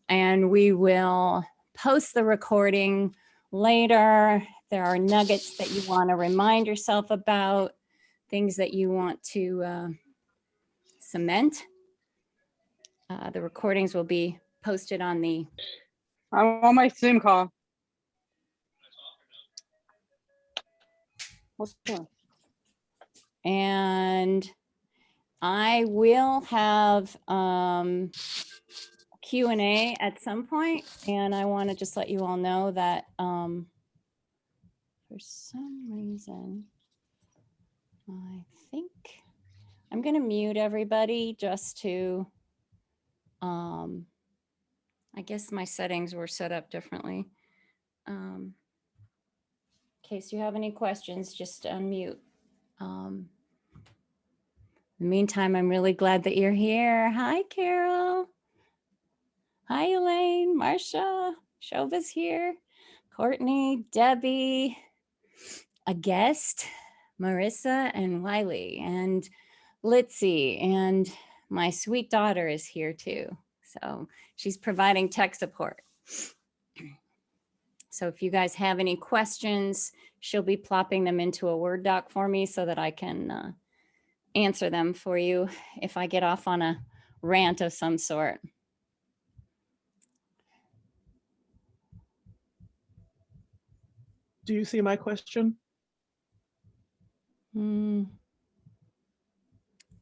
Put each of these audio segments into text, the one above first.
and we will post the recording later. There are nuggets that you want to remind yourself about, things that you want to cement. The recordings will be posted on the... I'm on my Zoom call. And I will have Q&A at some point, and I want to just let you all know that for some reason, I think I'm going to mute everybody just to, I guess my settings were set up differently. In case you have any questions, just unmute. In the meantime, I'm really glad that you're here. Hi, Carol. Hi, Elaine, Marcia, Shova's here, Courtney, Debbie, a guest, Marissa, and Wiley, and Litzy, and my sweet daughter is here too. So she's providing tech support. So if you guys have any questions, she'll be plopping them into a Word doc for me so that I can answer them for you if I get off on a rant of some sort. Do you see my question? Did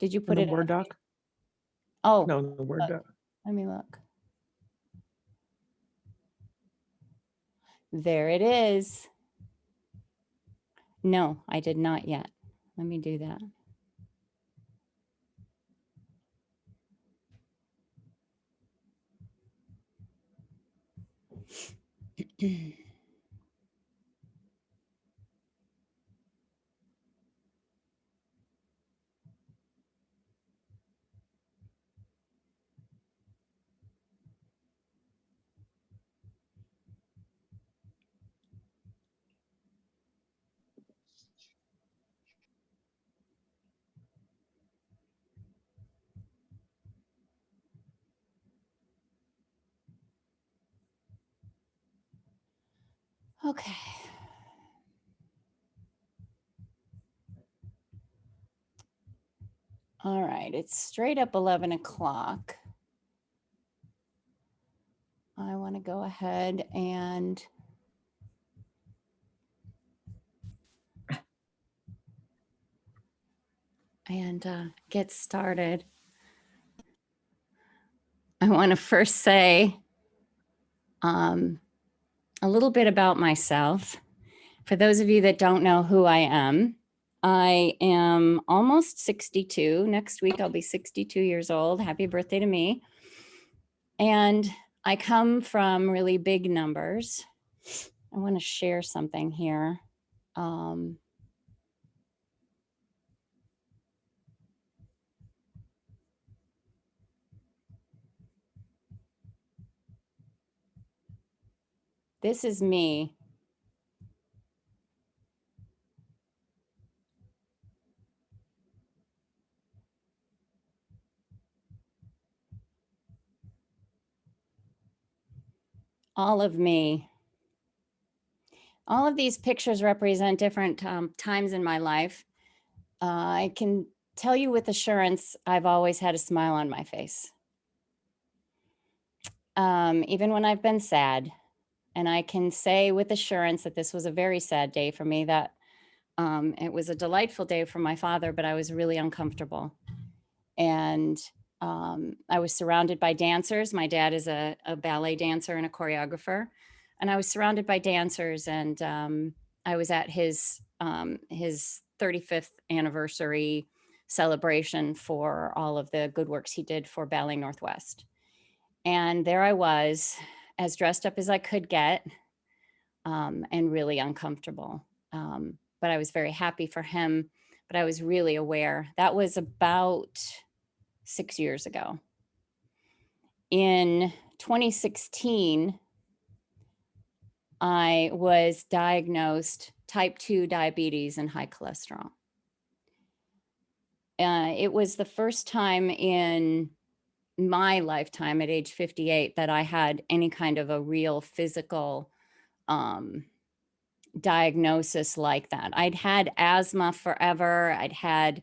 you put in it the Word doc? Oh, no, the Word doc. Let me look. There it is. No, I did not yet. Let me do that. Okay. All right, it's straight up 11 o'clock. I want to go ahead and get started. I want to first say a little bit about myself. For those of you that don't know who I am almost 62. Next week, I'll be 62 years old. Happy birthday to me. And I come from really big numbers. I want to share something here. This is me. All of me. All of these pictures represent different times in my life. I can tell you with assurance, I've always had a smile on my face. Even when I've been sad. And I can say with assurance that this was a very sad day for me, that it was a delightful day for my father, but I was really uncomfortable. And I was surrounded by dancers. My dad is a ballet dancer and a choreographer. And I was surrounded by dancers, and I was at his 35th anniversary celebration for all of the good works he did for Ballet Northwest. And there I was, as dressed up as I could get, and really uncomfortable. But I was very happy for him, but I was really aware. That was about 6 years ago. In 2016, I was diagnosed type 2 diabetes and high cholesterol. It was the first time in my lifetime at age 58 that I had any kind of a real physical diagnosis like that. I'd had asthma forever. I'd had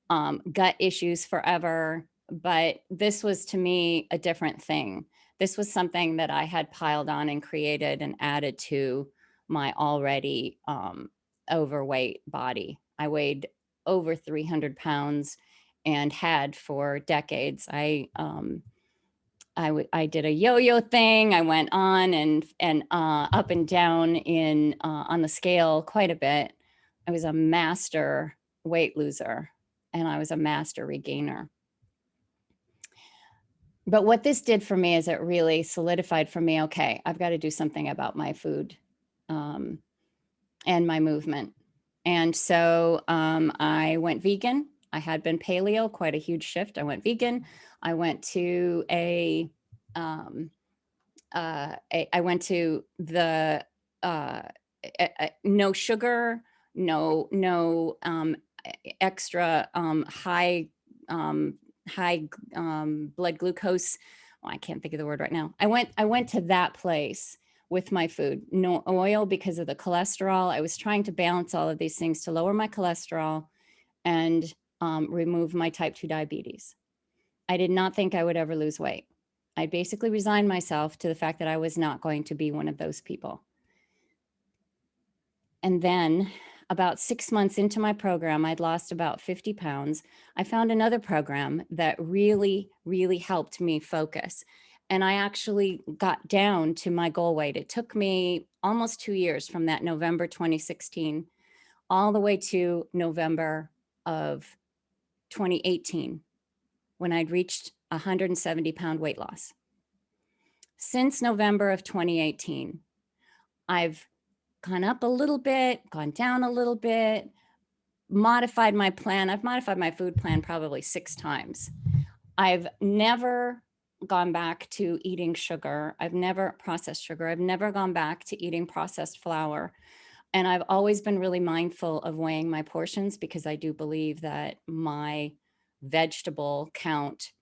gut issues forever, but this was to me a different thing. This was something that I had piled on and created and added to my already overweight body. I weighed over 300 pounds and had for decades. I did a yo-yo thing. I went on and up and down on the scale quite a bit. I was a master weight loser and I was a master regainer. But what this did for me is it really solidified for me, okay, I've got to do something about my food and my movement. And so I went vegan. I had been paleo, quite a huge shift. I went vegan. I went to I went to the no sugar, no extra high blood glucose. Oh, I can't think of the word right now. I went to that place with my food. No oil because of the cholesterol. I was trying to balance all of these things to lower my cholesterol and remove my type 2 diabetes. I did not think I would ever lose weight. I basically resigned myself to the fact that I was not going to be one of those people. And then about 6 months into my program, I'd lost about 50 pounds. I found another program that really, really helped me focus. And I actually got down to my goal weight. It took me almost 2 years from that November 2016 all the way to November of 2018 when I'd reached 170-pound weight loss. Since November of 2018, I've gone up a little bit, gone down a little bit, modified my plan. I've modified my food plan probably 6 times. I've never gone back to eating sugar. I've never processed sugar. I've never gone back to eating processed flour. And I've always been really mindful of weighing my portions because I do believe that my vegetable count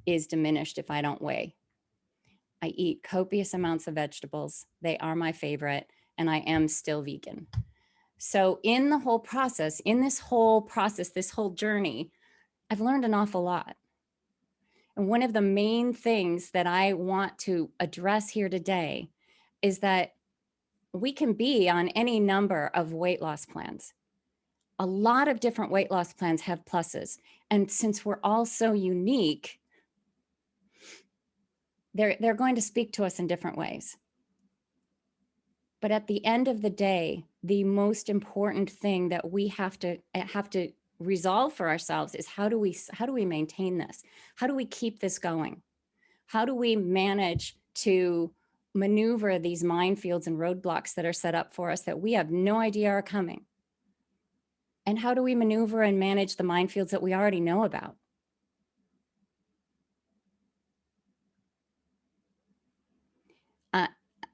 is diminished if I don't weigh. I eat copious amounts of vegetables. They are my favorite, and I am still vegan. So in the whole process, this whole journey, I've learned an awful lot. And one of the main things that I want to address here today is that we can be on any number of weight loss plans. A lot of different weight loss plans have pluses. And since we're all so unique, they're going to speak to us in different ways. But at the end of the day, the most important thing that we have to resolve for ourselves is how do we maintain this? How do we keep this going? How do we manage to maneuver these minefields and roadblocks that are set up for us that we have no idea are coming? And how do we maneuver and manage the minefields that we already know about?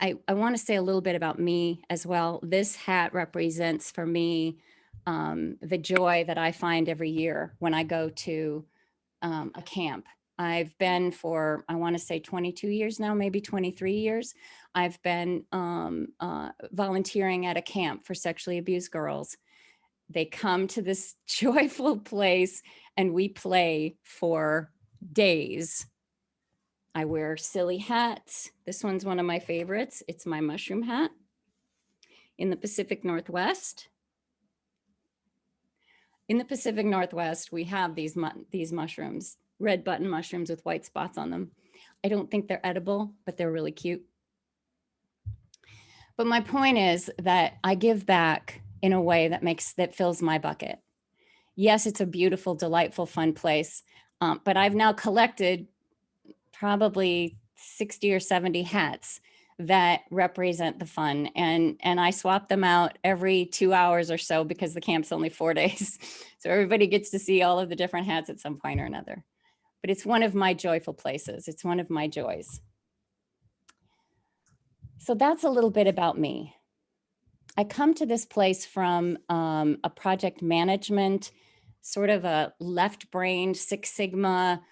I want to say a little bit about me as well. This hat represents for me the joy that I find every year when I go to a camp. I've been for, I want to say 22 years now, maybe 23 years. I've been volunteering at a camp for sexually abused girls. They come to this joyful place and we play for days. I wear silly hats. This one's one of my favorites. It's my mushroom hat in the Pacific Northwest. In the Pacific Northwest, we have these mushrooms, red button mushrooms with white spots on them. I don't think they're edible, but they're really cute. But my point is that I give back in a way that fills my bucket. Yes, it's a beautiful, delightful, fun place, but I've now collected probably 60 or 70 hats that represent the fun. And I swap them out every 2 hours or so because the camp's only 4 days. So everybody gets to see all of the different hats at some point or another. But it's one of my joyful places. It's one of my joys. So that's a little bit about me. I come to this place from a project management, sort of a left-brained Six Sigma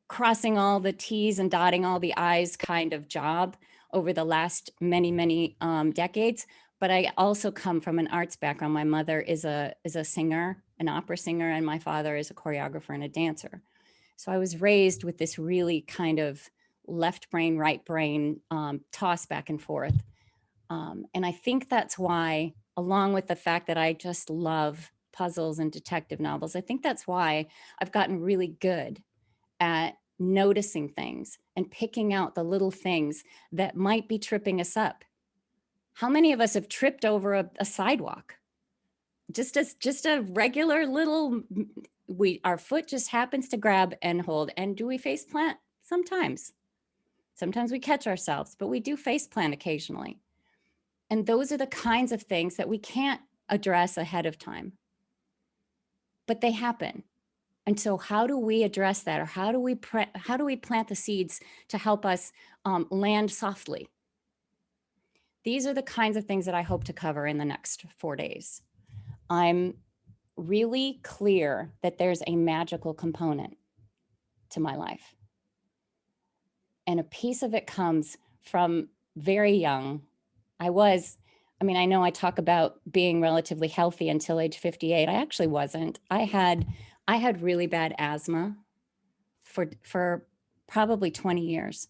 crossing all the T's and dotting all the I's kind of job over the last many decades. But I also come from an arts background. My mother is a singer, an opera singer, and my father is a choreographer and a dancer. So I was raised with this really kind of left brain, right brain toss back and forth. And I think that's why, along with the fact that I just love puzzles and detective novels, I think that's why I've gotten really good at noticing things and picking out the little things that might be tripping us up. How many of us have tripped over a sidewalk? Just a regular little, our foot just happens to grab and hold. And do we face plant? Sometimes. Sometimes we catch ourselves, but we do face plant occasionally. And those are the kinds of things that we can't address ahead of time, but they happen. And so how do we address that? Or how do we plant the seeds to help us land softly? These are the kinds of things that I hope to cover in the next 4 days. I'm really clear that there's a magical component to my life. And a piece of it comes from very young. I know I talk about being relatively healthy until age 58. I actually wasn't. I had really bad asthma for probably 20 years.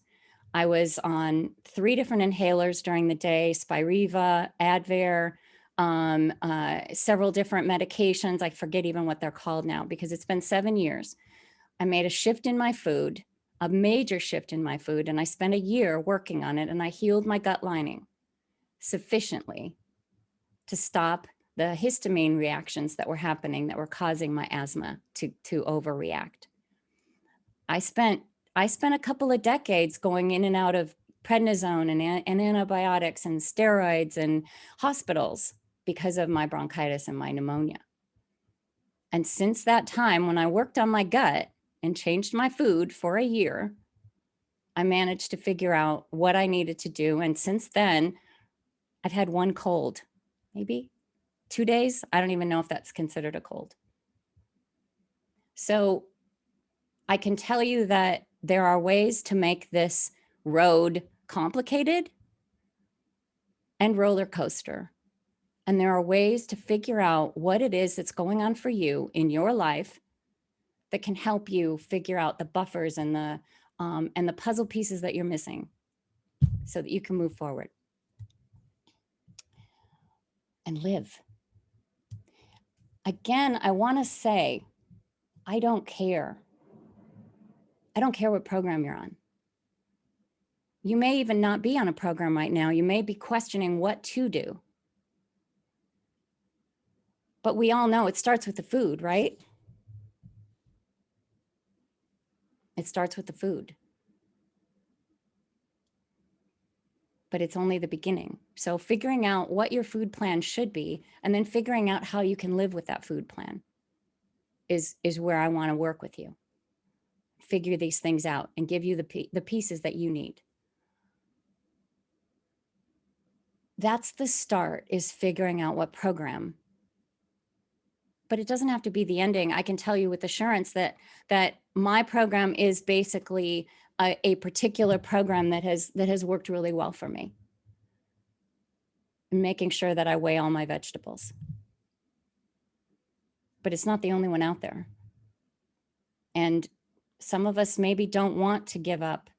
I was on 3 different inhalers during the day, Spiriva, Advair, several different medications. I forget even what they're called now because it's been 7 years. I made a shift in my food, a major shift in my food, and I spent a year working on it, and I healed my gut lining sufficiently to stop the histamine reactions that were happening that were causing my asthma to overreact. I spent a couple of decades going in and out of prednisone and antibiotics and steroids and hospitals because of my bronchitis and my pneumonia. And since that time, when I worked on my gut and changed my food for a year, I managed to figure out what I needed to do. And since then, I've had 1 cold, maybe 2 days. I don't even know if that's considered a cold. So I can tell you that there are ways to make this road complicated and roller coaster. And there are ways to figure out what it is that's going on for you in your life that can help you figure out the buffers and the puzzle pieces that you're missing so that you can move forward and live. Again, I want to say, I don't care. I don't care what program you're on. You may even not be on a program right now. You may be questioning what to do. But we all know it starts with the food, right? It starts with the food. But it's only the beginning. So figuring out what your food plan should be and then figuring out how you can live with that food plan is where I want to work with you. Figure these things out and give you the pieces that you need. That's the start, is figuring out what program. But it doesn't have to be the ending. I can tell you with assurance that my program is basically a particular program that has worked really well for me. Making sure that I weigh all my vegetables. But it's not the only one out there. And some of us maybe don't want to give up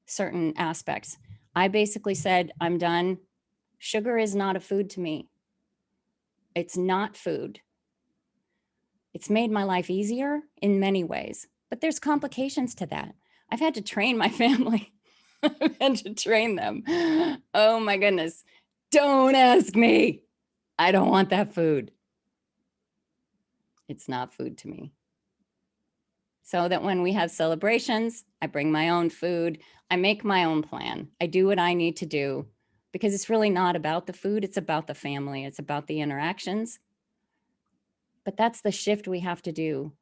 certain aspects. I basically said, I'm done. Sugar is not a food to me. It's not food. It's made my life easier in many ways, but there's complications to that. I've had to train my family. I've had to train them. Oh my goodness. Don't ask me. I don't want that food. It's not food to me. So that when we have celebrations, I bring my own food. I make my own plan. I do what I need to do because it's really not about the food. It's about the family. It's about the interactions. But that's the shift we have to do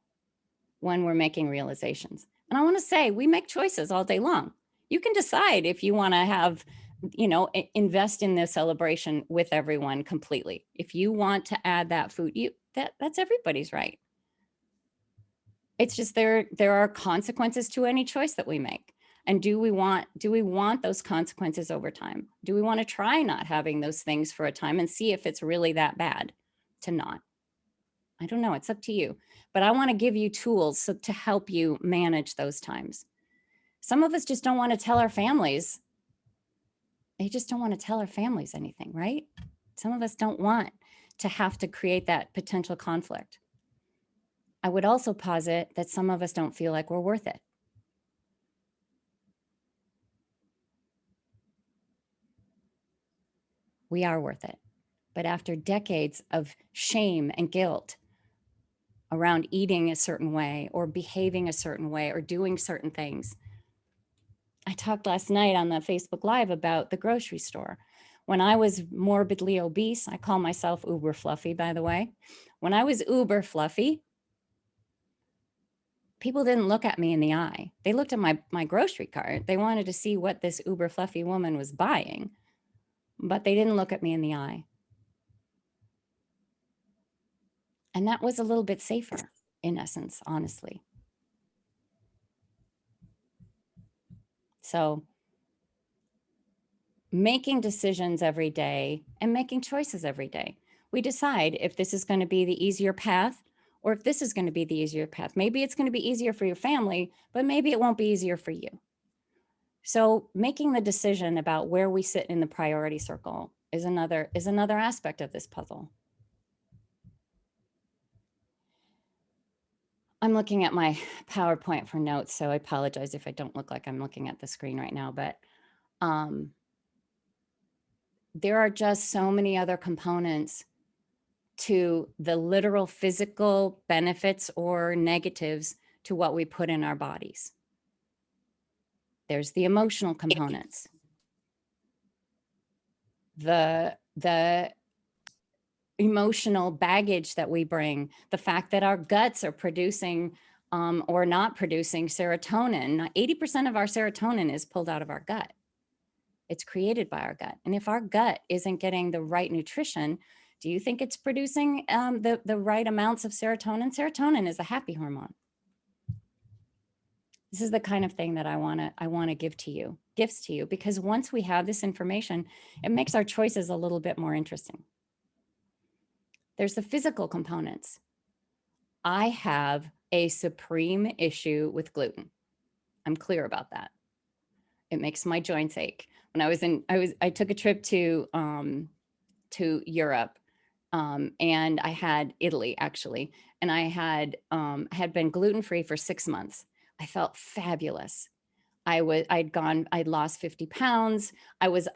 when we're making realizations. And I want to say, we make choices all day long. You can decide if you want to have, invest in this celebration with everyone completely. If you want to add that food, that's everybody's right. It's just there are consequences to any choice that we make. And do we want those consequences over time? Do we want to try not having those things for a time and see if it's really that bad to not? I don't know. It's up to you. But I want to give you tools to help you manage those times. Some of us just don't want to tell our families. They just don't want to tell our families anything, right? Some of us don't want to have to create that potential conflict. I would also posit that some of us don't feel like we're worth it. We are worth it. But after decades of shame and guilt around eating a certain way or behaving a certain way or doing certain things, I talked last night on the Facebook Live about the grocery store. When I was morbidly obese, I call myself uber fluffy, by the way. When I was uber fluffy, people didn't look at me in the eye. They looked at my grocery cart. They wanted to see what this uber fluffy woman was buying, but they didn't look at me in the eye. And that was a little bit safer, in essence, honestly. So making decisions every day and making choices every day. We decide if this is going to be the easier path or if this is going to be the easier path. Maybe it's going to be easier for your family, but maybe it won't be easier for you. So making the decision about where we sit in the priority circle is another aspect of this puzzle. I'm looking at my PowerPoint for notes, so I apologize if I don't look like I'm looking at the screen right now, but there are just so many other components to the literal physical benefits or negatives to what we put in our bodies. There's the emotional components. The emotional baggage that we bring, the fact that our guts are producing or not producing serotonin. 80% of our serotonin is pulled out of our gut. It's created by our gut. And if our gut isn't getting the right nutrition, do you think it's producing the right amounts of serotonin? Serotonin is a happy hormone. This is the kind of thing that I want to give to you, gifts to you, because once we have this information, it makes our choices a little bit more interesting. There's the physical components. I have a supreme issue with gluten. I'm clear about that. It makes my joints ache. When I took a trip to Europe, and I had Italy actually, and I had been gluten-free for 6 months. I felt fabulous. I'd lost 50 pounds. I was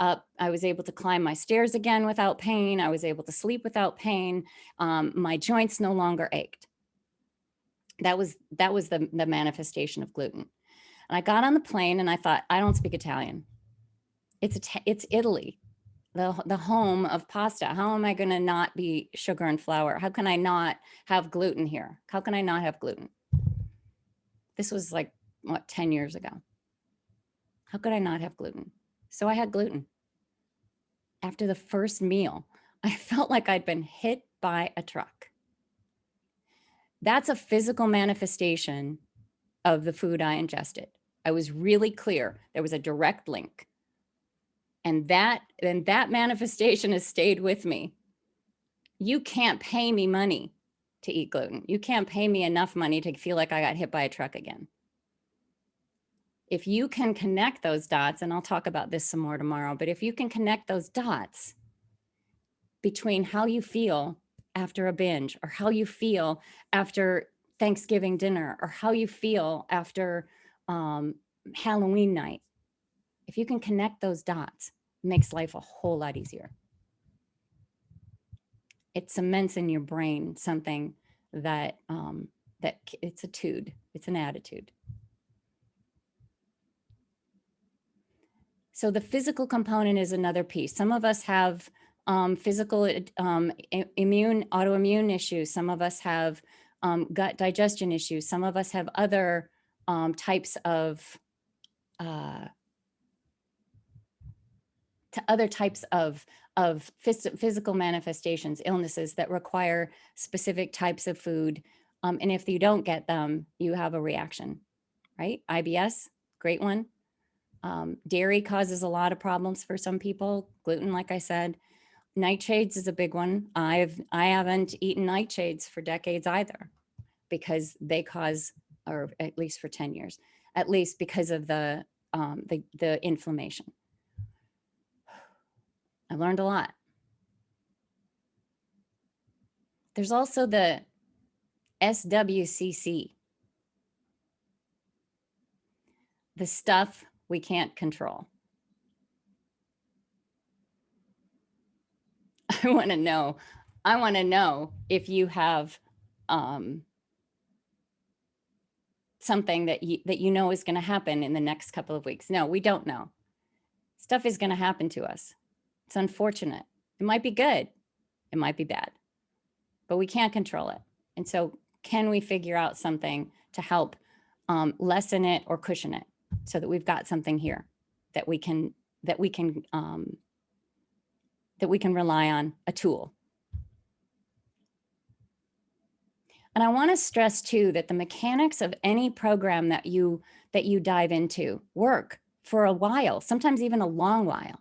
able to climb my stairs again without pain. I was able to sleep without pain. My joints no longer ached. That was the manifestation of gluten. And I got on the plane and I thought, I don't speak Italian. It's Italy, the home of pasta. How am I going to not be sugar and flour? How can I not have gluten here? How can I not have gluten? This was like, 10 years ago. How could I not have gluten? So I had gluten. After the first meal, I felt like I'd been hit by a truck. That's a physical manifestation of the food I ingested. I was really clear. There was a direct link. And that manifestation has stayed with me. You can't pay me money to eat gluten. You can't pay me enough money to feel like I got hit by a truck again. If you can connect those dots, and I'll talk about this some more tomorrow, but if you can connect those dots between how you feel after a binge, or how you feel after Thanksgiving dinner, or how you feel after Halloween night, if you can connect those dots, it makes life a whole lot easier. It cements in your brain something that it's a tude, it's an attitude. So the physical component is another piece. Some of us have physical autoimmune issues. Some of us have gut digestion issues. Some of us have other types of physical manifestations, illnesses that require specific types of food And if you don't get them, you have a reaction, right? IBS, great one. Dairy causes a lot of problems for some people. Gluten, like I said. Nightshades is a big one. I haven't eaten nightshades for decades either, because they cause, or at least for 10 years, at least because of the inflammation. I learned a lot. There's also the SWCC, the stuff we can't control. I want to know if you have something that you know is going to happen in the next couple of weeks. No, we don't know. Stuff is going to happen to us. It's unfortunate. It might be good. It might be bad, but we can't control it. And so can we figure out something to help lessen it or cushion it, so that we've got something here that we can rely on, a tool. And I want to stress too that the mechanics of any program that you dive into work for a while, sometimes even a long while.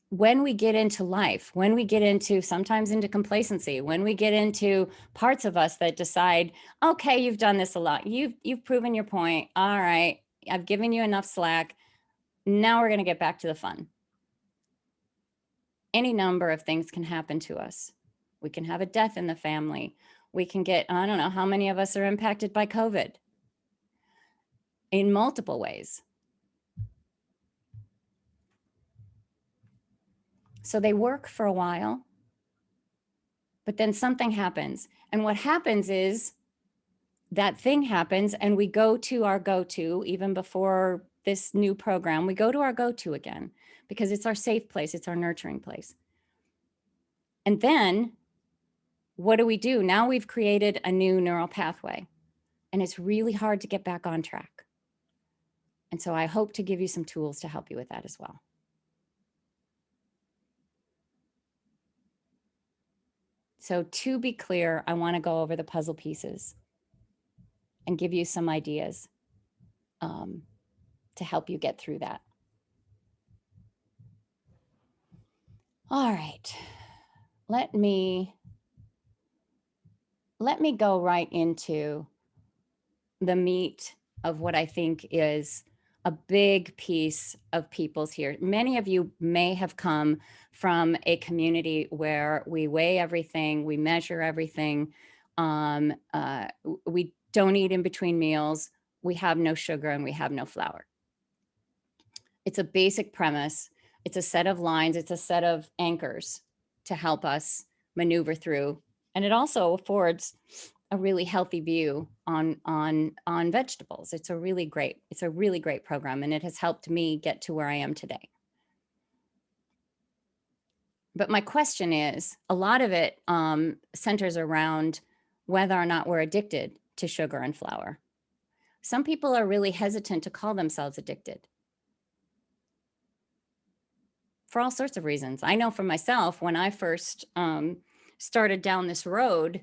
When we get into life, when we get into sometimes into complacency, when we get into parts of us that decide, okay, you've done this a lot, you've proven your point, all right, I've given you enough slack, now we're going to get back to the fun. Any number of things can happen to us. We can have a death in the family. We can get, I don't know how many of us are impacted by COVID in multiple ways. So they work for a while, but then something happens. And what happens is that thing happens and we go to our go-to, even before this new program, we go to our go-to again, because it's our safe place. It's our nurturing place. And then what do? Now we've created a new neural pathway, and it's really hard to get back on track. And so I hope to give you some tools to help you with that as well. So to be clear, I want to go over the puzzle pieces and give you some ideas to help you get through that. All right, let me go right into the meat of what I think is a big piece of people's here. Many of you may have come from a community where we weigh everything, we measure everything, we don't eat in between meals, we have no sugar, and we have no flour. It's a basic premise. It's a set of lines. It's a set of anchors to help us maneuver through. And it also affords a really healthy view on vegetables. It's a really great program, and it has helped me get to where I am today. But my question is, a lot of it centers around whether or not we're addicted to sugar and flour. Some people are really hesitant to call themselves addicted for all sorts of reasons. I know for myself, when I first started down this road,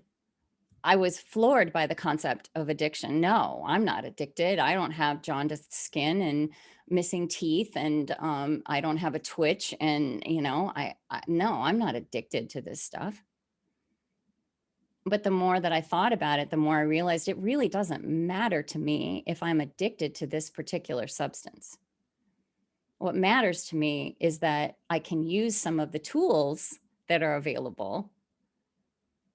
I was floored by the concept of addiction. No, I'm not addicted. I don't have jaundiced skin and missing teeth, and I don't have a twitch, and no, I'm not addicted to this stuff. But the more that I thought about it, the more I realized it really doesn't matter to me if I'm addicted to this particular substance. What matters to me is that I can use some of the tools that are available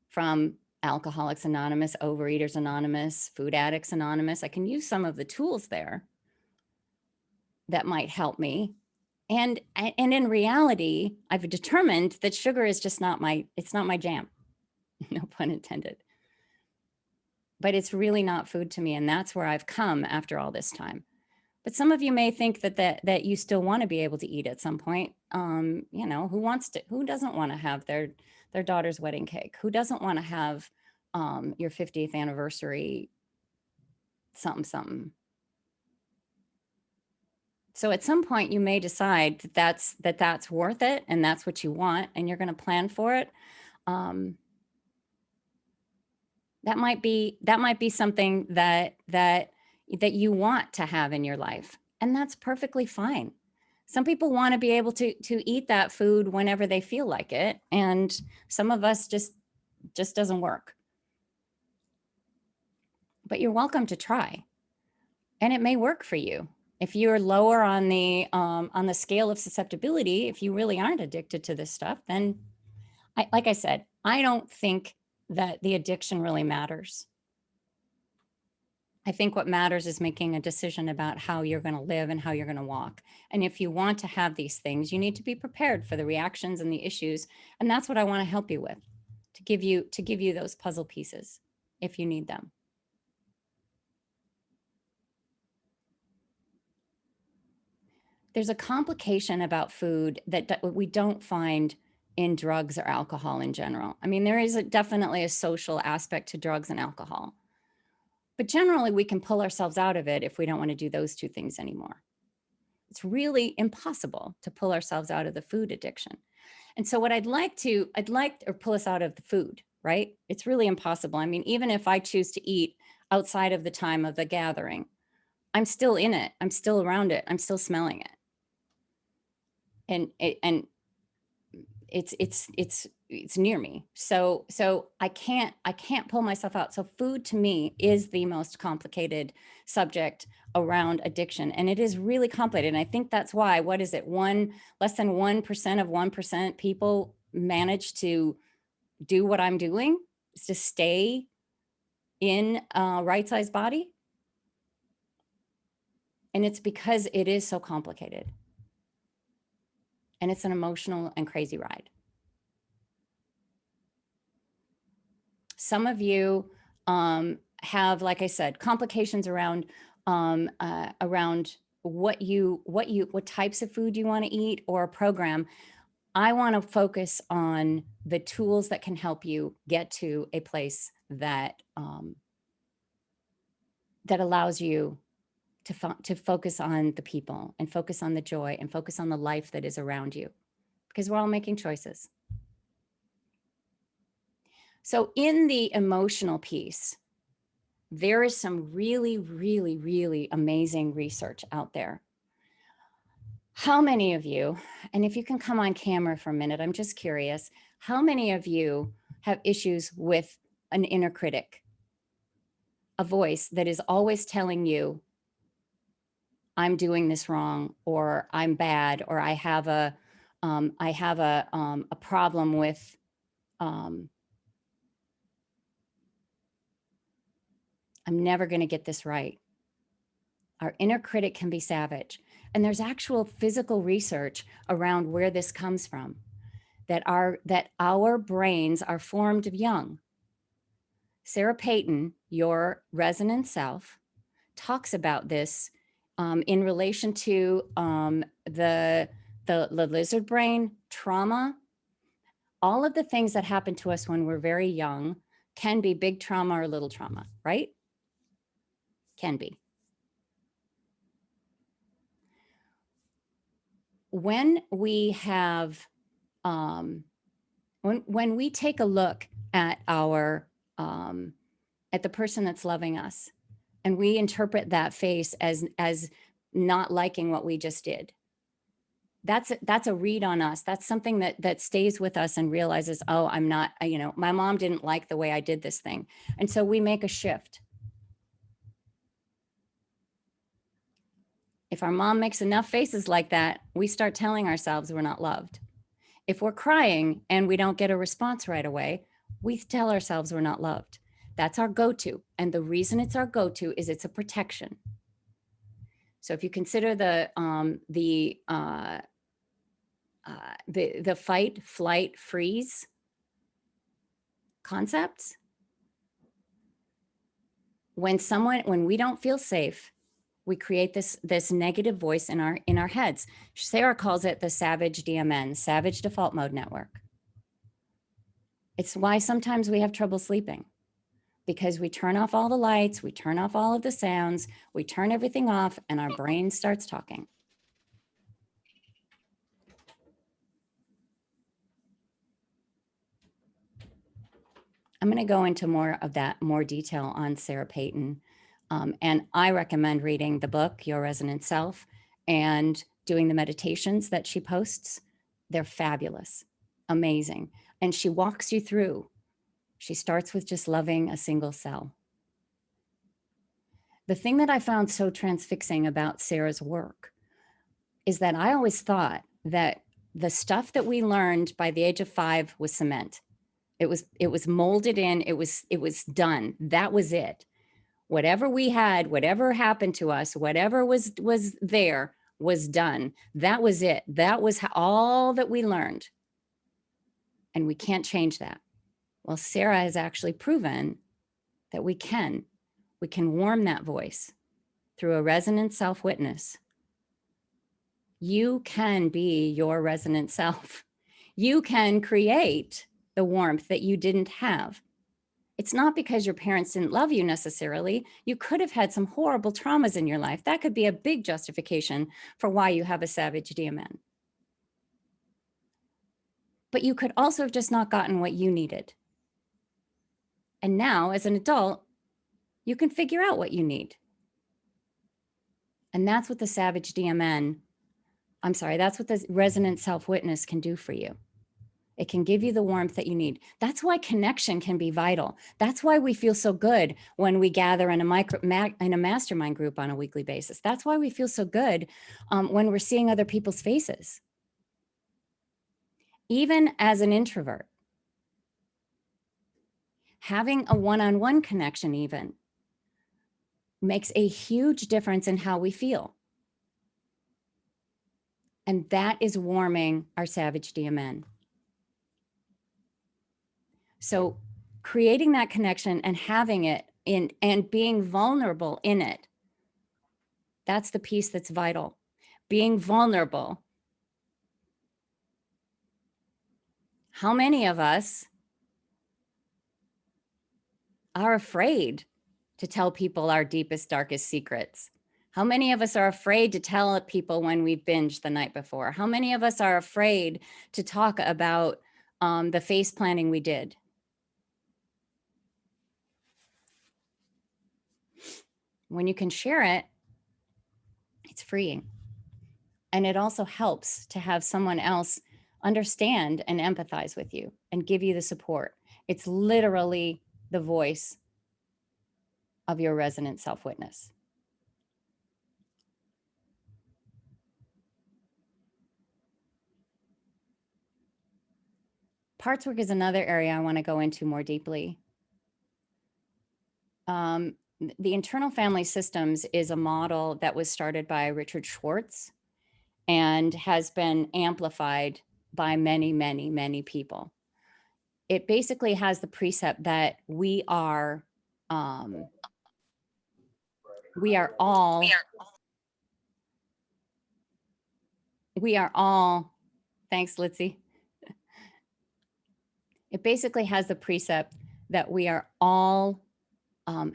from Alcoholics Anonymous, Overeaters Anonymous, Food Addicts Anonymous. I can use some of the tools there that might help me. And in reality, I've determined that sugar is just not it's not my jam. No pun intended. But it's really not food to me. And that's where I've come after all this time. But some of you may think that you still want to be able to eat at some point. Who doesn't want to have their daughter's wedding cake? Who doesn't want to have your 50th anniversary something? So at some point you may decide that that's worth it, and that's what you want, and you're going to plan for it. That might be something that you want to have in your life, and that's perfectly fine. Some people want to be able to eat that food whenever they feel like it, and some of us just doesn't work. But you're welcome to try, and it may work for you. If you're lower on the scale of susceptibility, if you really aren't addicted to this stuff, then like I said, I don't think that the addiction really matters. I think what matters is making a decision about how you're going to live and how you're going to walk. And if you want to have these things, you need to be prepared for the reactions and the issues. And that's what I want to help you with, to give you those puzzle pieces if you need them. There's a complication about food that we don't find in drugs or alcohol in general. I mean, there is definitely a social aspect to drugs and alcohol. But generally, we can pull ourselves out of it if we don't want to do those two things anymore. It's really impossible to pull ourselves out of the food addiction. And so what I'd like to pull us out of the food, right? It's really impossible. I mean, even if I choose to eat outside of the time of the gathering, I'm still in it. I'm still around it. I'm still smelling it. And it's near me. So I can't pull myself out. So food to me is the most complicated subject around addiction. And it is really complicated. And I think that's why, what is it? Less than 1% of 1% people manage to do what I'm doing, is to stay in a right-sized body. And it's because it is so complicated. And it's an emotional and crazy ride. Some of you have, like I said, complications around what types of food you want to eat or a program. I want to focus on the tools that can help you get to a place that that allows you to focus on the people and focus on the joy and focus on the life that is around you, because we're all making choices. So in the emotional piece, there is some really, really, really amazing research out there. How many of you, and if you can come on camera for a minute, I'm just curious, how many of you have issues with an inner critic? A voice that is always telling you, I'm doing this wrong, or I'm bad, or I have a problem with I'm never going to get this right. Our inner critic can be savage. And there's actual physical research around where this comes from, that our brains are formed of young. Sarah Payton, your resonant self, talks about this in relation to the lizard brain, trauma. All of the things that happen to us when we're very young can be big trauma or little trauma, right? Can be. When we have, when we take a look at at the person that's loving us, and we interpret that face as not liking what we just did, that's a read on us. That's something that stays with us and realizes, oh, I'm not, my mom didn't like the way I did this thing. And so we make a shift. If our mom makes enough faces like that, we start telling ourselves we're not loved. If we're crying and we don't get a response right away, we tell ourselves we're not loved. That's our go-to. And the reason it's our go-to is it's a protection. So if you consider the fight, flight, freeze concepts, when we don't feel safe, we create this negative voice in our heads. Sarah calls it the savage DMN, savage default mode network. It's why sometimes we have trouble sleeping, because we turn off all the lights, we turn off all of the sounds, we turn everything off, and our brain starts talking. I'm going to go into more of that, more detail on Sarah Payton. And I recommend reading the book, Your Resonant Self, and doing the meditations that she posts. They're fabulous, amazing. And she walks you through. She starts with just loving a single cell. The thing that I found so transfixing about Sarah's work is that I always thought that the stuff that we learned by the age of 5 was cement. It was molded in, it was done. That was it. Whatever we had, whatever happened to us, whatever was there was done. That was it. That was all that we learned. And we can't change that. Well, Sarah has actually proven that we can warm that voice through a resonant self-witness. You can be your resonant self. You can create the warmth that you didn't have. It's not because your parents didn't love you necessarily. You could have had some horrible traumas in your life. That could be a big justification for why you have a savage DMN. But you could also have just not gotten what you needed. And now, as an adult, you can figure out what you need. And that's what the savage DMN, that's what the resonant self-witness can do for you. It can give you the warmth that you need. That's why connection can be vital. That's why we feel so good when we gather in a mastermind group on a weekly basis. That's why we feel so good when we're seeing other people's faces. Even as an introvert, having a one-on-one connection even makes a huge difference in how we feel. And that is warming our savage DMN. So creating that connection and having it in and being vulnerable in it, that's the piece that's vital. Being vulnerable. How many of us are afraid to tell people our deepest, darkest secrets? How many of us are afraid to tell people when we've binged the night before? How many of us are afraid to talk about the face planning we did? When you can share it, it's freeing. And it also helps to have someone else understand and empathize with you and give you the support. It's literally the voice of your resonant self-witness. Parts work is another area I want to go into more deeply. The internal family systems is a model that was started by Richard Schwartz and has been amplified by many, many, many people. It basically has the precept that we are all, thanks, Litzy. It basically has the precept that we are all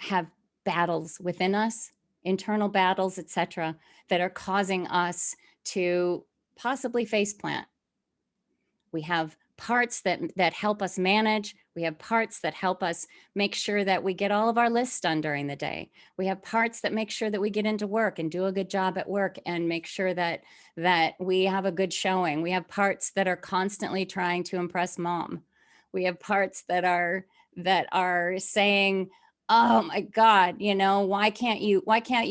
have battles within us, internal battles, etc., that are causing us to possibly faceplant. We have parts that help us manage. We have parts that help us make sure that we get all of our lists done during the day. We have parts that make sure that we get into work and do a good job at work and make sure that we have a good showing. We have parts that are constantly trying to impress mom. We have parts that are saying, oh my God, why can't you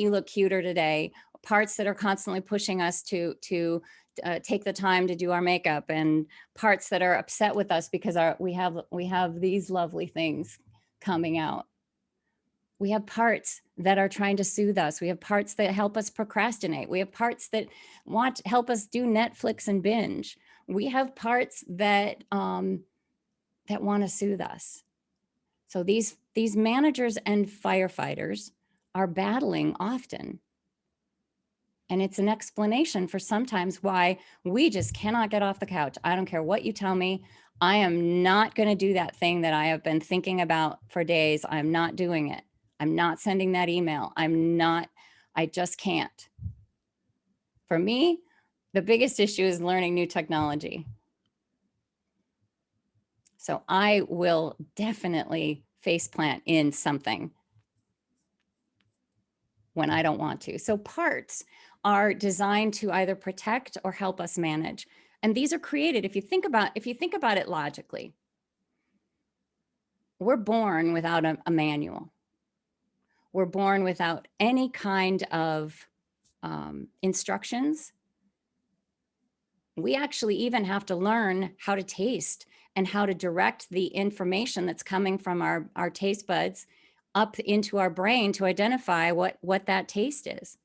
look cuter today? Parts that are constantly pushing us to take the time to do our makeup, and parts that are upset with us because we have these lovely things coming out. We have parts that are trying to soothe us. We have parts that help us procrastinate. We have parts that help us do Netflix and binge. We have parts that want to soothe us. So these managers and firefighters are battling often. And it's an explanation for sometimes why we just cannot get off the couch. I don't care what you tell me. I am not going to do that thing that I have been thinking about for days. I'm not doing it. I'm not sending that email. I just can't. For me, the biggest issue is learning new technology. So I will definitely faceplant in something when I don't want to. So parts are designed to either protect or help us manage. And these are created, if you think about it logically, we're born without a manual. We're born without any kind of instructions. We actually even have to learn how to taste and how to direct the information that's coming from our taste buds up into our brain to identify what that taste is.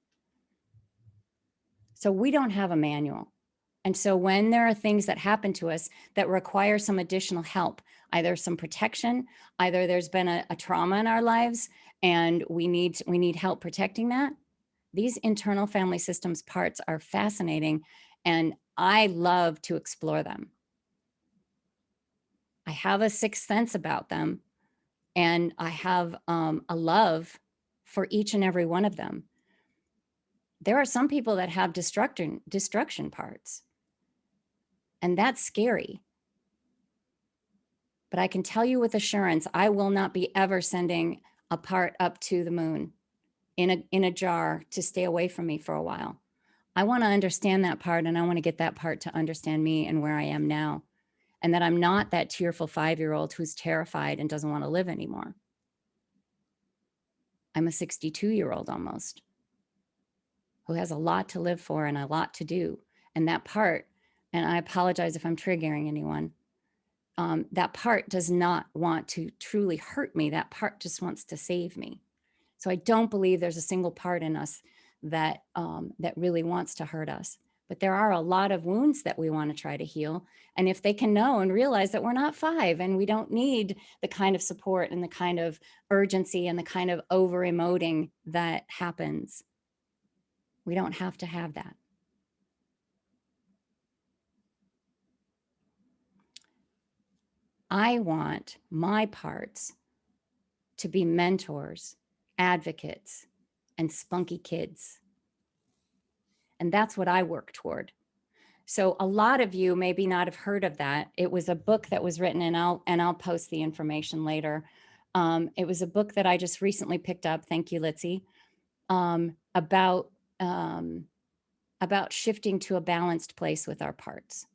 So we don't have a manual. And so when there are things that happen to us that require some additional help, either some protection, either there's been a trauma in our lives and we need help protecting that, these internal family systems parts are fascinating and I love to explore them. I have a sixth sense about them and I have a love for each and every one of them. There are some people that have destruction parts, and that's scary. But I can tell you with assurance, I will not be ever sending a part up to the moon in a jar to stay away from me for a while. I want to understand that part, and I want to get that part to understand me and where I am now, and that I'm not that tearful 5-year-old who's terrified and doesn't want to live anymore. I'm a 62-year-old almost who has a lot to live for and a lot to do. And that part, and I apologize if I'm triggering anyone, that part does not want to truly hurt me. That part just wants to save me. So I don't believe there's a single part in us that that really wants to hurt us. But there are a lot of wounds that we want to try to heal. And if they can know and realize that we're not 5 and we don't need the kind of support and the kind of urgency and the kind of over emoting that happens, we don't have to have that. I want my parts to be mentors, advocates, and spunky kids. And that's what I work toward. So a lot of you maybe not have heard of that. It was a book that was written, and I'll post the information later. It was a book that I just recently picked up. Thank you, Litzy, about shifting to a balanced place with our parts.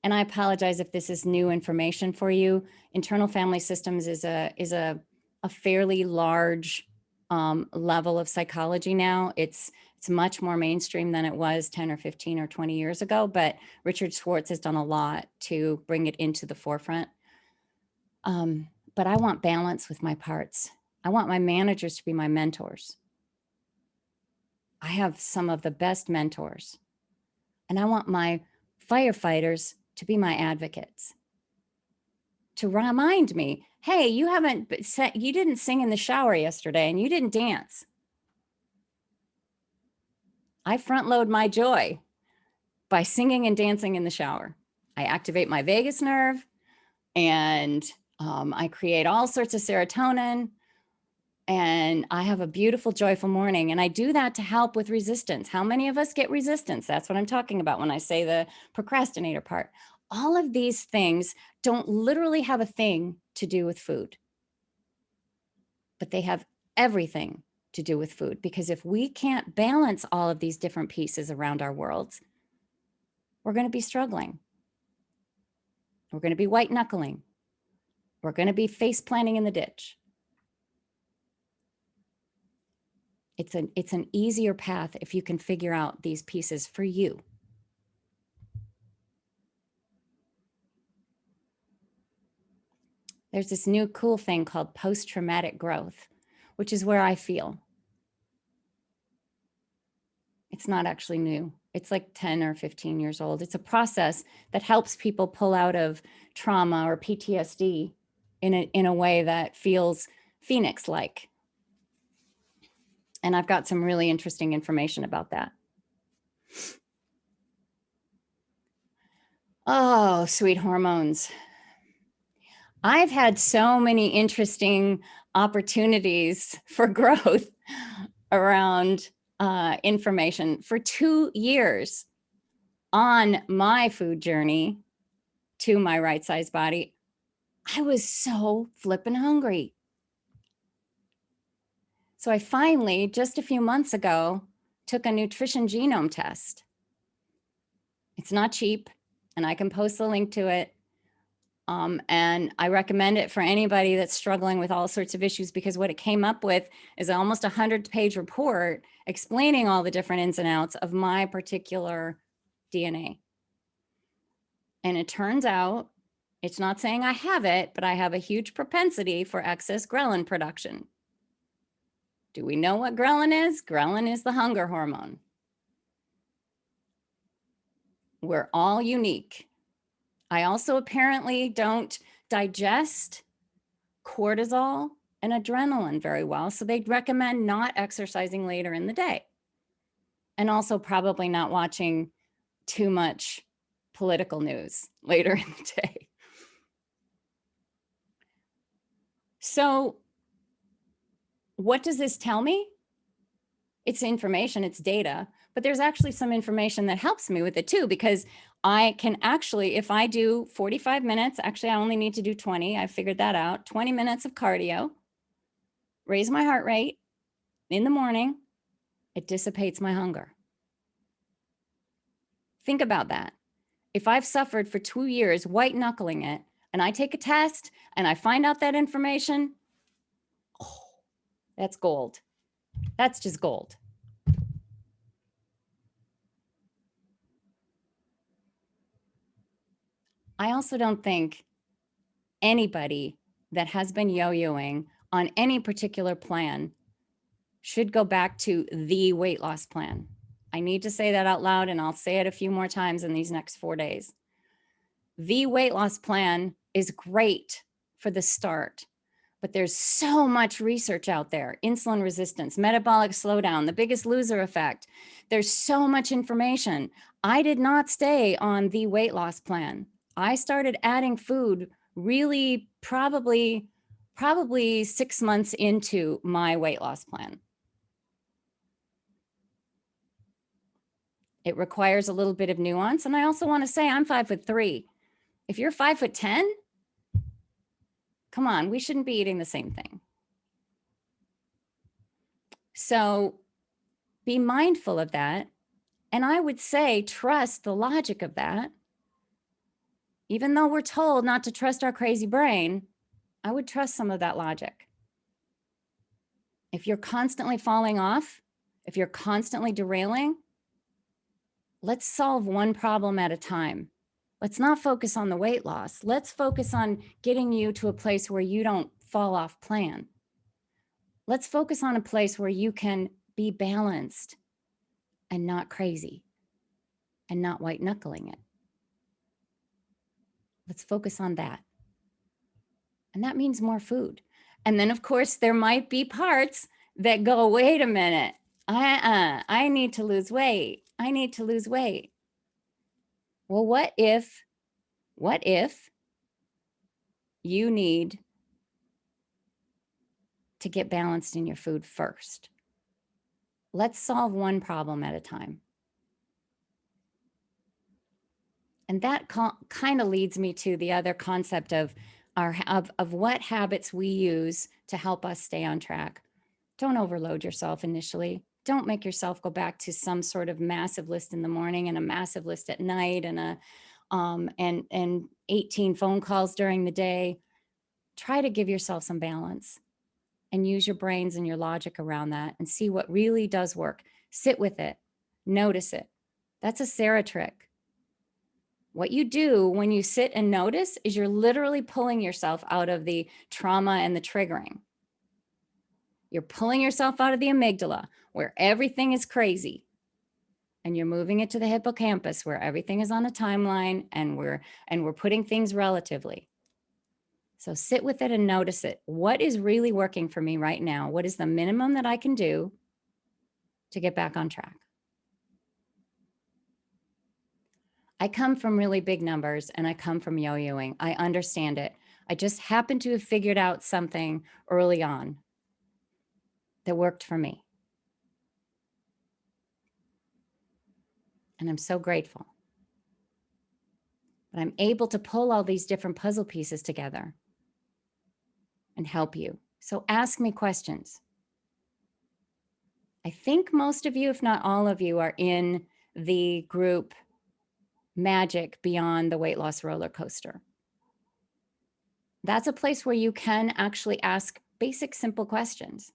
And I apologize if this is new information for you. Internal family systems is a fairly large level of psychology now. It's much more mainstream than it was 10 or 15 or 20 years ago, but Richard Schwartz has done a lot to bring it into the forefront. But I want balance with my parts. I want my managers to be my mentors. I have some of the best mentors. And I want my firefighters to be my advocates, to remind me, hey, you didn't sing in the shower yesterday and you didn't dance. I front load my joy by singing and dancing in the shower. I activate my vagus nerve and I create all sorts of serotonin and I have a beautiful, joyful morning. And I do that to help with resistance. How many of us get resistance? That's what I'm talking about when I say the procrastinator part. All of these things don't literally have a thing to do with food, but they have everything to do with food. Because if we can't balance all of these different pieces around our worlds, we're going to be struggling. We're going to be white knuckling. We're going to be face planting in the ditch. It's an easier path if you can figure out these pieces for you. There's this new cool thing called post-traumatic growth, which is where I feel. It's not actually new. It's like 10 or 15 years old. It's a process that helps people pull out of trauma or PTSD in a way that feels Phoenix-like. And I've got some really interesting information about that. Oh, sweet hormones. I've had so many interesting opportunities for growth around information for 2 years on my food journey to my right size body. I was so flippin' hungry. So I finally, just a few months ago, took a nutrition genome test. It's not cheap, and I can post the link to it. And I recommend it for anybody that's struggling with all sorts of issues, because what it came up with is almost 100-page report explaining all the different ins and outs of my particular DNA. And it turns out, it's not saying I have it, but I have a huge propensity for excess ghrelin production. Do we know what ghrelin is? Ghrelin is the hunger hormone. We're all unique. I also apparently don't digest cortisol and adrenaline very well, so they'd recommend not exercising later in the day. And also probably not watching too much political news later in the day. So what does this tell me? It's information, it's data, but there's actually some information that helps me with it too, because I can actually, if I do 45 minutes, actually I only need to do 20, I figured that out, 20 minutes of cardio, raise my heart rate in the morning, it dissipates my hunger. Think about that. If I've suffered for 2 years white knuckling it, and I take a test and I find out that information, oh, that's gold. That's just gold. I also don't think anybody that has been yo-yoing on any particular plan should go back to the weight loss plan. I need to say that out loud, and I'll say it a few more times in these next 4 days. The weight loss plan is great for the start, but there's so much research out there. Insulin resistance, metabolic slowdown, the biggest loser effect. There's so much information. I did not stay on the weight loss plan. I started adding food really probably 6 months into my weight loss plan. It requires a little bit of nuance. And I also want to say I'm 5'3". If you're 5'10", come on, we shouldn't be eating the same thing. So be mindful of that. And I would say trust the logic of that. Even though we're told not to trust our crazy brain, I would trust some of that logic. If you're constantly falling off, if you're constantly derailing, let's solve one problem at a time. Let's not focus on the weight loss. Let's focus on getting you to a place where you don't fall off plan. Let's focus on a place where you can be balanced and not crazy and not white knuckling it. Let's focus on that. And that means more food. And then, of course, there might be parts that go, wait a minute, I need to lose weight. I need to lose weight. Well, what if you need to get balanced in your food first? Let's solve one problem at a time. And that kind of leads me to the other concept of what habits we use to help us stay on track. Don't overload yourself initially. Don't make yourself go back to some sort of massive list in the morning and a massive list at night and and 18 phone calls during the day. Try to give yourself some balance and use your brains and your logic around that and see what really does work. Sit with it. Notice it. That's a Sarah trick. What you do when you sit and notice is you're literally pulling yourself out of the trauma and the triggering. You're pulling yourself out of the amygdala where everything is crazy. And you're moving it to the hippocampus where everything is on a timeline and we're putting things relatively. So sit with it and notice it. What is really working for me right now? What is the minimum that I can do to get back on track? I come from really big numbers and I come from yo-yoing. I understand it. I just happen to have figured out something early on that worked for me. And I'm so grateful. But I'm able to pull all these different puzzle pieces together. and help you. So ask me questions. I think most of you, if not all of you, are in the group Magic Beyond the Weight Loss Roller Coaster. That's a place where you can actually ask basic, simple questions,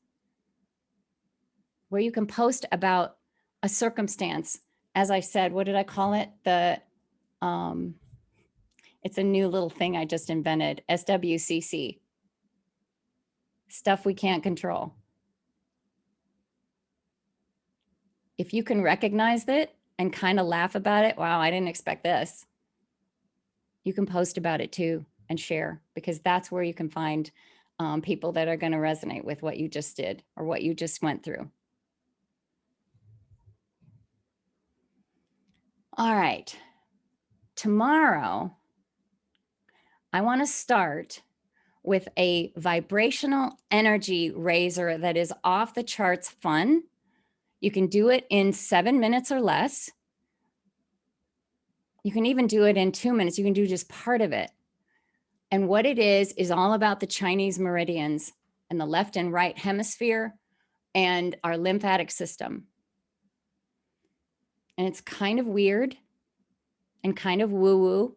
where you can post about a circumstance. As I said, what did I call it? It's a new little thing I just invented, SWCC, stuff we can't control. If you can recognize it and kind of laugh about it, wow, I didn't expect this. You can post about it too and share, because that's where you can find people that are going to resonate with what you just did or what you just went through. All right. Tomorrow, I want to start with a vibrational energy raiser that is off the charts fun. You can do it in 7 minutes or less. You can even do it in 2 minutes. You can do just part of it. And what it is all about the Chinese meridians and the left and right hemisphere and our lymphatic system. And it's kind of weird and kind of woo-woo,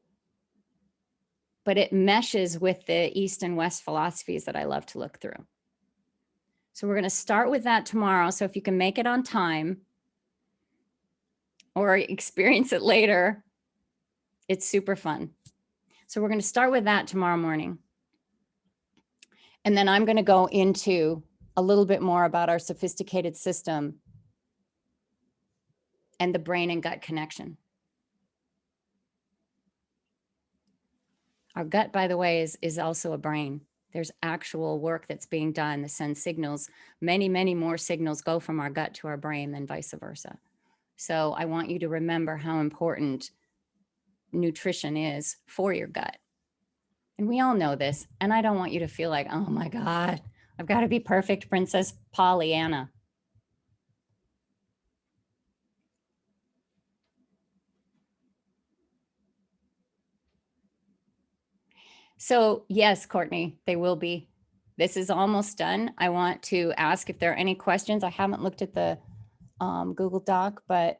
but it meshes with the East and West philosophies that I love to look through. So we're going to start with that tomorrow. So if you can make it on time or experience it later, it's super fun. So we're going to start with that tomorrow morning. And then I'm going to go into a little bit more about our sophisticated system and the brain and gut connection. Our gut, by the way, is also a brain. There's actual work that's being done that sends signals. Many, many more signals go from our gut to our brain than vice versa. So I want you to remember how important nutrition is for your gut. And we all know this. And I don't want you to feel like, oh my God, I've got to be perfect, Princess Pollyanna. So yes, Courtney, they will be. This is almost done. I want to ask if there are any questions. I haven't looked at the Google Doc, but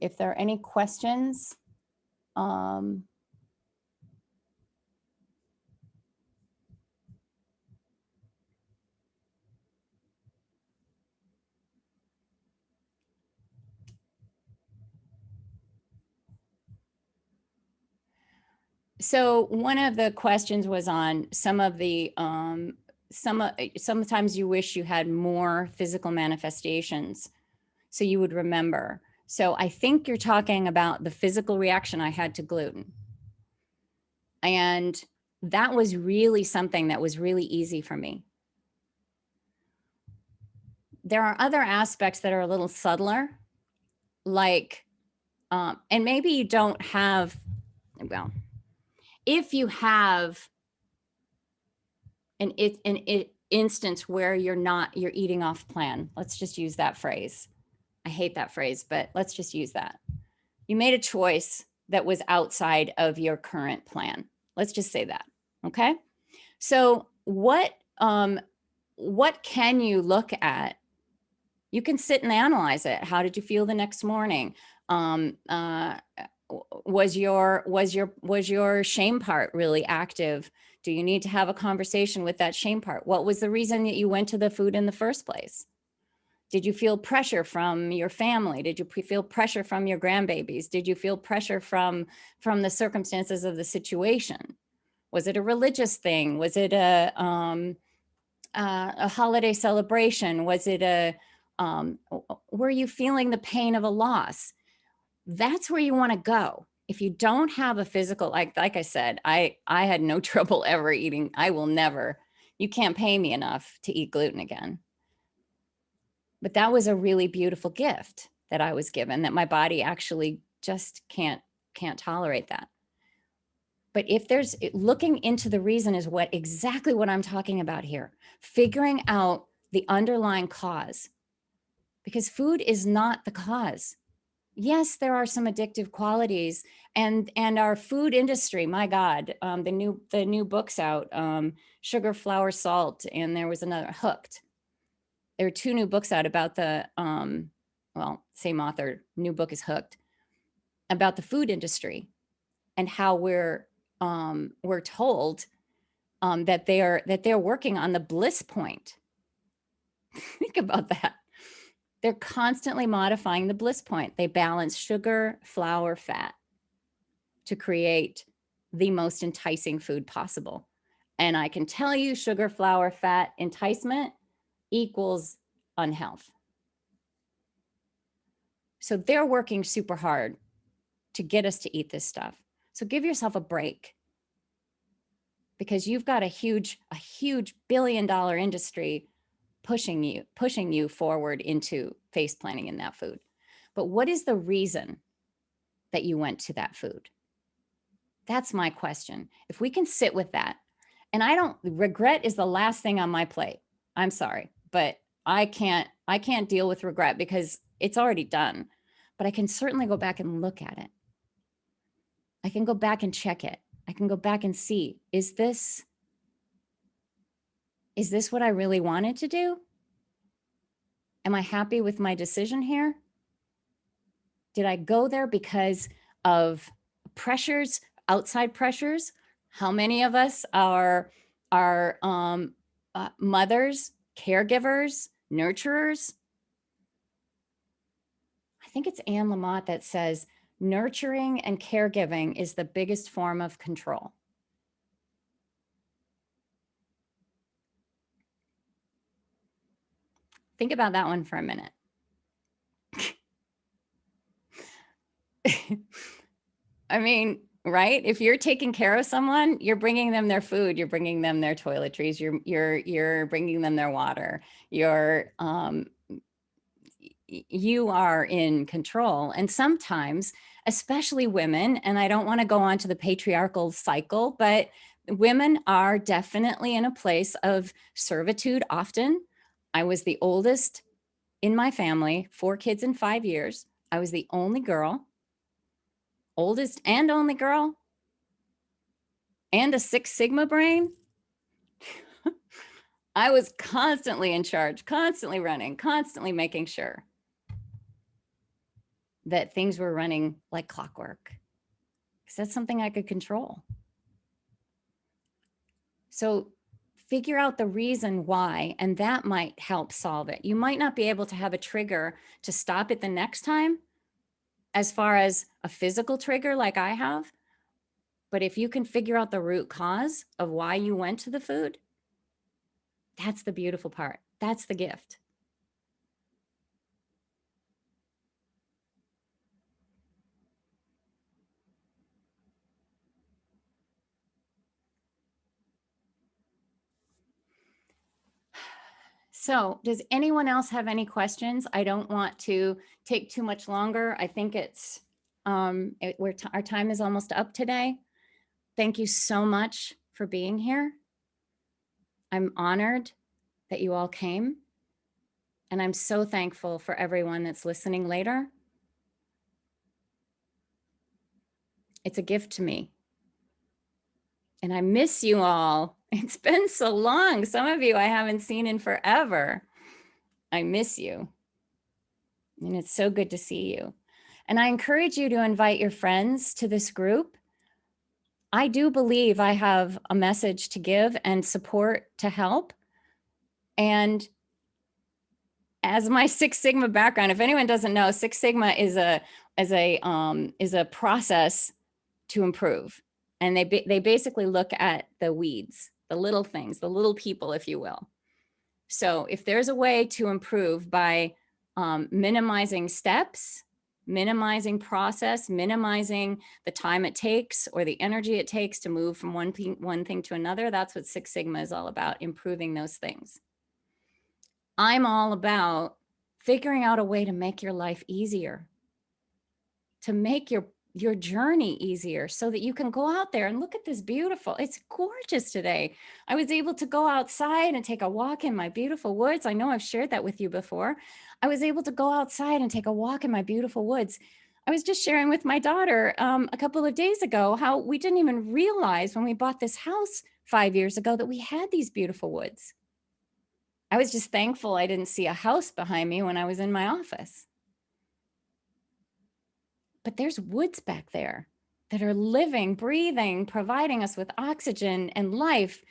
if there are any questions, so one of the questions was on some of the, sometimes you wish you had more physical manifestations so you would remember. So I think you're talking about the physical reaction I had to gluten. And that was really something that was really easy for me. There are other aspects that are a little subtler, like, and maybe you don't have, well, if you have an instance where you're eating off plan, let's just use that phrase. I hate that phrase, but let's just use that. You made a choice that was outside of your current plan. Let's just say that, okay? So what can you look at? You can sit and analyze it. How did you feel the next morning? Was your shame part really active? Do you need to have a conversation with that shame part? What was the reason that you went to the food in the first place? Did you feel pressure from your family? Did you feel pressure from your grandbabies? Did you feel pressure from the circumstances of the situation? Was it a religious thing? Was it a holiday celebration? Was it were you feeling the pain of a loss? That's where you want to go. If you don't have a physical, like I said, I had no trouble ever eating. I will never, you can't pay me enough to eat gluten again. But that was a really beautiful gift that I was given, that my body actually just can't tolerate that. But if there's, looking into the reason is exactly what I'm talking about here. Figuring out the underlying cause, because food is not the cause. yes, there are some addictive qualities, and our food industry, my God, the new books out, Sugar, Flour, Salt, and there was another, Hooked. There are two new books out about the well, same author, new book is Hooked, about the food industry and how we're told that they're working on the bliss point. Think about that. They're constantly modifying the bliss point. They balance sugar, flour, fat to create the most enticing food possible. And I can tell you, sugar, flour, fat enticement equals unhealth. So they're working super hard to get us to eat this stuff. So give yourself a break, because you've got a huge billion-dollar industry pushing you forward into face planting in that food. But what is the reason that you went to that food? That's my question. If we can sit with that, and regret is the last thing on my plate. I'm sorry, but I can't deal with regret because it's already done. But I can certainly go back and look at it. I can go back and check it. I can go back and see, is this what I really wanted to do? Am I happy with my decision here? Did I go there because of pressures, outside pressures? How many of us are mothers, caregivers, nurturers? I think it's Anne Lamott that says nurturing and caregiving is the biggest form of control. Think about that one for a minute. I mean, right? If you're taking care of someone, you're bringing them their food, you're bringing them their toiletries, you're bringing them their water. You are in control. And sometimes, especially women, and I don't want to go on to the patriarchal cycle, but women are definitely in a place of servitude often. I was the oldest in my family, 4 kids in 5 years. I was the only girl, oldest and only girl, and a Six Sigma brain. I was constantly in charge, constantly running, constantly making sure that things were running like clockwork, because that's something I could control. So figure out the reason why, and that might help solve it. You might not be able to have a trigger to stop it the next time, as far as a physical trigger like I have. But if you can figure out the root cause of why you went to the food, that's the beautiful part. That's the gift. So does anyone else have any questions? I don't want to take too much longer. I think it's, our time is almost up today. Thank you so much for being here. I'm honored that you all came. And I'm so thankful for everyone that's listening later. It's a gift to me. And I miss you all. It's been so long. Some of you I haven't seen in forever. I miss you. And it's so good to see you. And I encourage you to invite your friends to this group. I do believe I have a message to give and support to help. And as my Six Sigma background, if anyone doesn't know, Six Sigma is a process to improve. And they basically look at the weeds, the little things, the little people, if you will. So if there's a way to improve by minimizing steps, minimizing process, minimizing the time it takes or the energy it takes to move from one thing to another, that's what Six Sigma is all about, improving those things. I'm all about figuring out a way to make your life easier, to make your your journey easier so that you can go out there and look at this beautiful, it's gorgeous today. I was able to go outside and take a walk in my beautiful woods. I know I've shared that with you before. I was able to go outside and take a walk in my beautiful woods. I was just sharing with my daughter a couple of days ago how we didn't even realize when we bought this house 5 years ago that we had these beautiful woods. I was just thankful I didn't see a house behind me when I was in my office. But there's woods back there that are living, breathing, providing us with oxygen and life.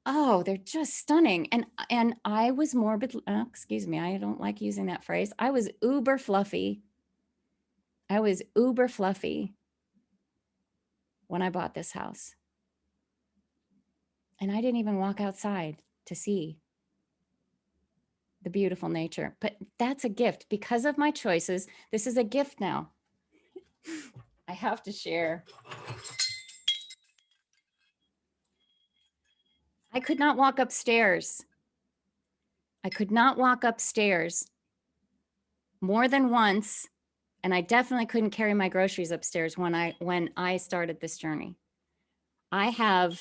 Oh, they're just stunning. And I was morbid, excuse me, I don't like using that phrase. I was uber fluffy. I was uber fluffy when I bought this house. And I didn't even walk outside to see the beautiful nature. But that's a gift because of my choices. This is a gift now. I have to share. I could not walk upstairs. I could not walk upstairs more than once, and I definitely couldn't carry my groceries upstairs when I started this journey. I have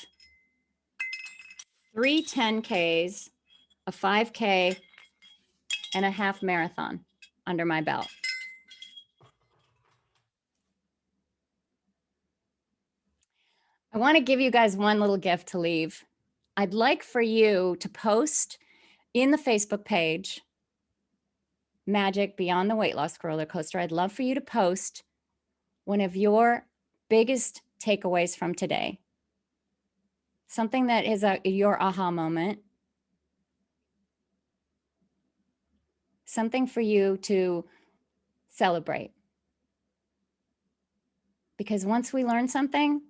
3 10Ks, a 5K, and a half marathon under my belt. I want to give you guys one little gift to leave. I'd like for you to post in the Facebook page, Magic Beyond the Weight Loss Roller Coaster. I'd love for you to post one of your biggest takeaways from today. Something that is your aha moment. Something for you to celebrate. Because once we learn something,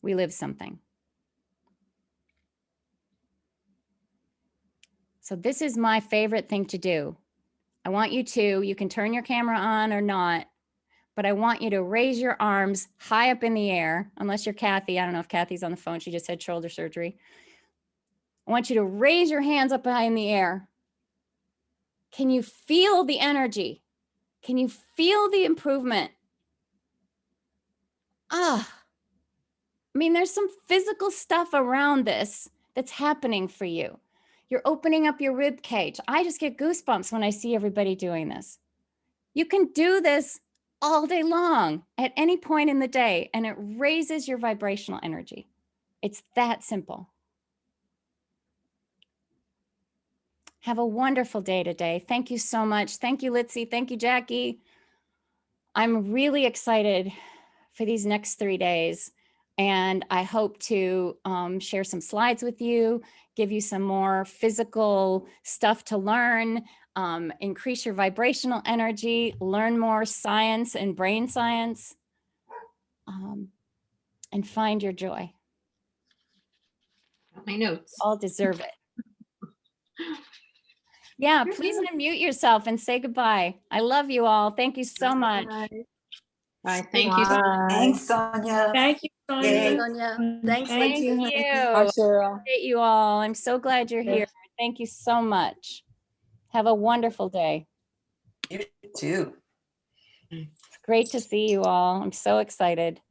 we live something. So this is my favorite thing to do. I want you can turn your camera on or not, but I want you to raise your arms high up in the air, unless you're Kathy. I don't know if Kathy's on the phone. She just had shoulder surgery. I want you to raise your hands up high in the air. Can you feel the energy? Can you feel the improvement? I mean, there's some physical stuff around this that's happening for you. You're opening up your rib cage. I just get goosebumps when I see everybody doing this. You can do this all day long at any point in the day, and it raises your vibrational energy. It's that simple. Have a wonderful day today. Thank you so much. Thank you, Litzy. Thank you, Jackie. I'm really excited for these next 3 days. And I hope to share some slides with you, give you some more physical stuff to learn, increase your vibrational energy, learn more science and brain science, and find your joy. My notes. All deserve it. Yeah, please unmute yourself and say goodbye. I love you all. Thank you so much. Bye. Thank you. Thanks, Sonia. Thank you, Yay. Sonia. Thanks, Thank Lindsay. you. Hi, Cheryl. Appreciate you all. I'm so glad you're here. Thank you so much. Have a wonderful day. You too. It's great to see you all. I'm so excited.